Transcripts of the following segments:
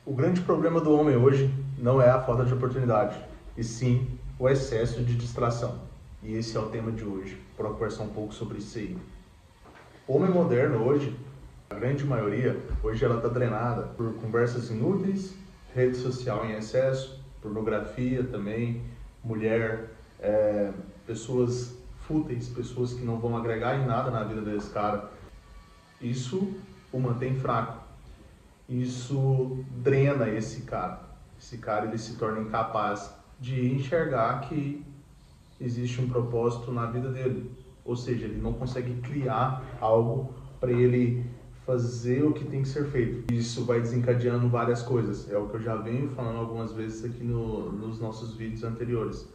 O grande problema do homem hoje não é a falta de oportunidade, e sim o excesso de distração. E esse é o tema de hoje, para conversar um pouco sobre isso aí. O homem moderno hoje, a grande maioria, hoje ela está drenada por conversas inúteis, rede social em excesso, pornografia também, mulher, pessoas fúteis, pessoas que não vão agregar em nada na vida desse cara. Isso o mantém fraco. Isso drena esse cara. Esse cara ele se torna incapaz de enxergar que existe um propósito na vida dele. Ou seja, ele não consegue criar algo para ele fazer o que tem que ser feito. Isso vai desencadeando várias coisas. É o que eu já venho falando algumas vezes aqui nos nossos vídeos anteriores.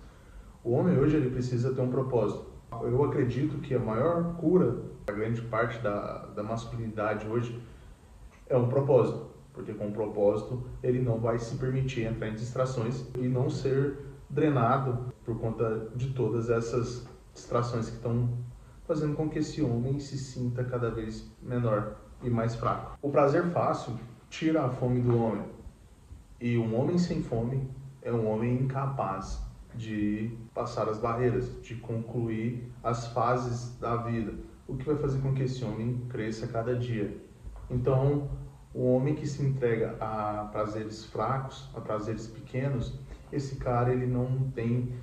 O homem hoje ele precisa ter um propósito. Eu acredito que a maior cura, a grande parte da masculinidade hoje, é um propósito, porque com o propósito ele não vai se permitir entrar em distrações e não ser drenado por conta de todas essas distrações que estão fazendo com que esse homem se sinta cada vez menor e mais fraco. O prazer fácil tira a fome do homem, e um homem sem fome é um homem incapaz de passar as barreiras, de concluir as fases da vida, o que vai fazer com que esse homem cresça cada dia. Então, o homem que se entrega a prazeres fracos, a prazeres pequenos, esse cara ele não tem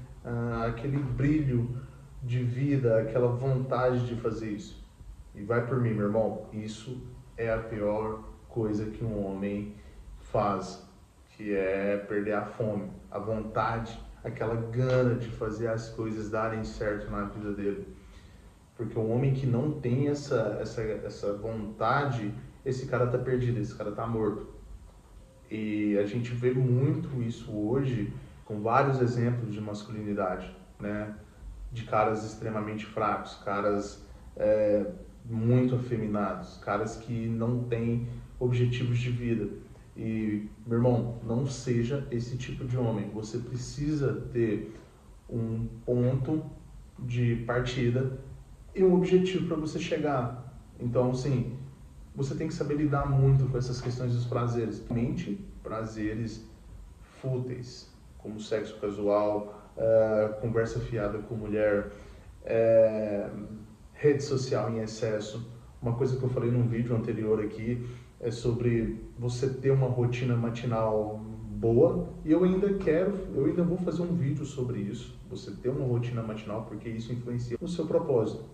aquele brilho de vida, aquela vontade de fazer isso. E vai por mim, meu irmão, isso é a pior coisa que um homem faz, que é perder a fome, a vontade, aquela gana de fazer as coisas darem certo na vida dele. Porque um homem que não tem essa vontade, esse cara tá perdido, esse cara tá morto. E a gente vê muito isso hoje com vários exemplos de masculinidade, né? De caras extremamente fracos, caras muito afeminados, caras que não têm objetivos de vida. E, meu irmão, não seja esse tipo de homem. Você precisa ter um ponto de partida e um objetivo para você chegar. Então, assim, você tem que saber lidar muito com essas questões dos prazeres. Mente prazeres fúteis, como sexo casual, conversa fiada com mulher, rede social em excesso. Uma coisa que eu falei num vídeo anterior aqui é sobre você ter uma rotina matinal boa, e eu ainda vou fazer um vídeo sobre isso, você ter uma rotina matinal, porque isso influencia no seu propósito.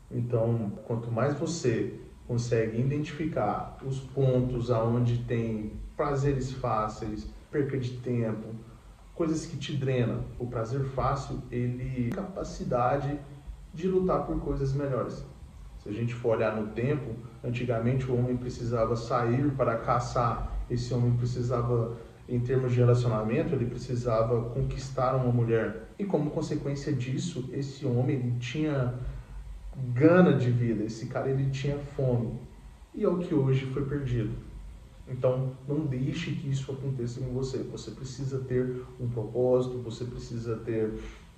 Então, quanto mais você consegue identificar os pontos aonde tem prazeres fáceis, perca de tempo, coisas que te drenam. O prazer fácil, ele tem capacidade de lutar por coisas melhores. Se a gente for olhar no tempo, antigamente o homem precisava sair para caçar, esse homem precisava, em termos de relacionamento, ele precisava conquistar uma mulher. E como consequência disso, esse homem ele tinha gana de vida, esse cara ele tinha fome. E é o que hoje foi perdido. Então, não deixe que isso aconteça com você. Você precisa ter um propósito, você precisa ter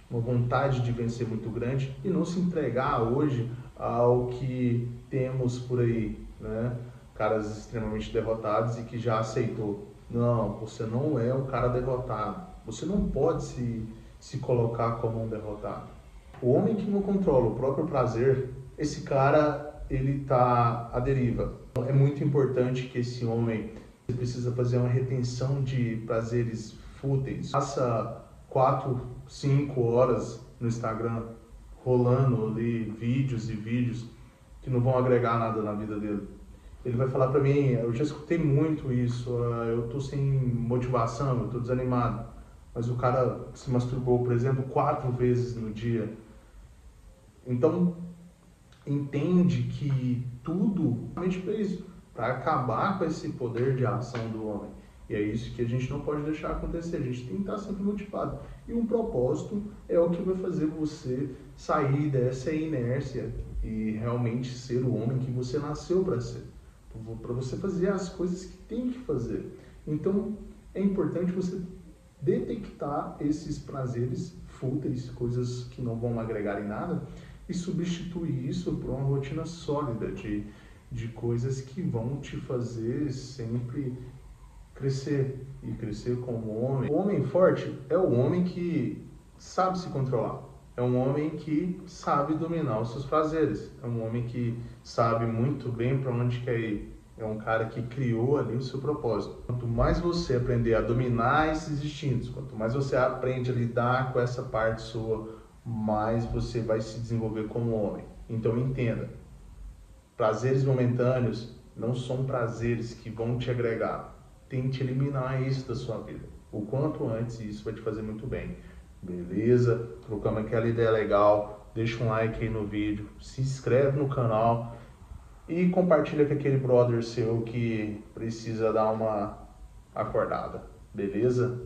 uma vontade de vencer muito grande e não se entregar hoje ao que temos por aí, né? Caras extremamente derrotados e que já aceitou. Não, você não é um cara derrotado. Você não pode se colocar como um derrotado. O homem que não controla o próprio prazer, esse cara, ele tá à deriva. É muito importante que esse homem precisa fazer uma retenção de prazeres fúteis. Passa 4, 5 horas no Instagram rolando ali vídeos e vídeos que não vão agregar nada na vida dele. Ele vai falar pra mim, eu já escutei muito isso, eu tô sem motivação, eu tô desanimado. Mas o cara se masturbou, por exemplo, 4 vezes no dia. Então, entende que tudo realmente para isso, para acabar com esse poder de ação do homem. E é isso que a gente não pode deixar acontecer, a gente tem que estar sempre motivado. E um propósito é o que vai fazer você sair dessa inércia e realmente ser o homem que você nasceu para ser. Para você fazer as coisas que tem que fazer. Então, é importante você detectar esses prazeres fúteis, coisas que não vão agregar em nada, e substituir isso por uma rotina sólida de coisas que vão te fazer sempre crescer e crescer como homem. O homem forte é o homem que sabe se controlar. É um homem que sabe dominar os seus prazeres. É um homem que sabe muito bem para onde quer ir. É um cara que criou ali o seu propósito. Quanto mais você aprender a dominar esses instintos, quanto mais você aprende a lidar com essa parte sua, mais você vai se desenvolver como homem. Então entenda, prazeres momentâneos não são prazeres que vão te agregar. Tente eliminar isso da sua vida. O quanto antes, isso vai te fazer muito bem. Beleza? Trocamos aquela ideia legal. Deixa um like aí no vídeo. Se inscreve no canal. E compartilha com aquele brother seu que precisa dar uma acordada. Beleza?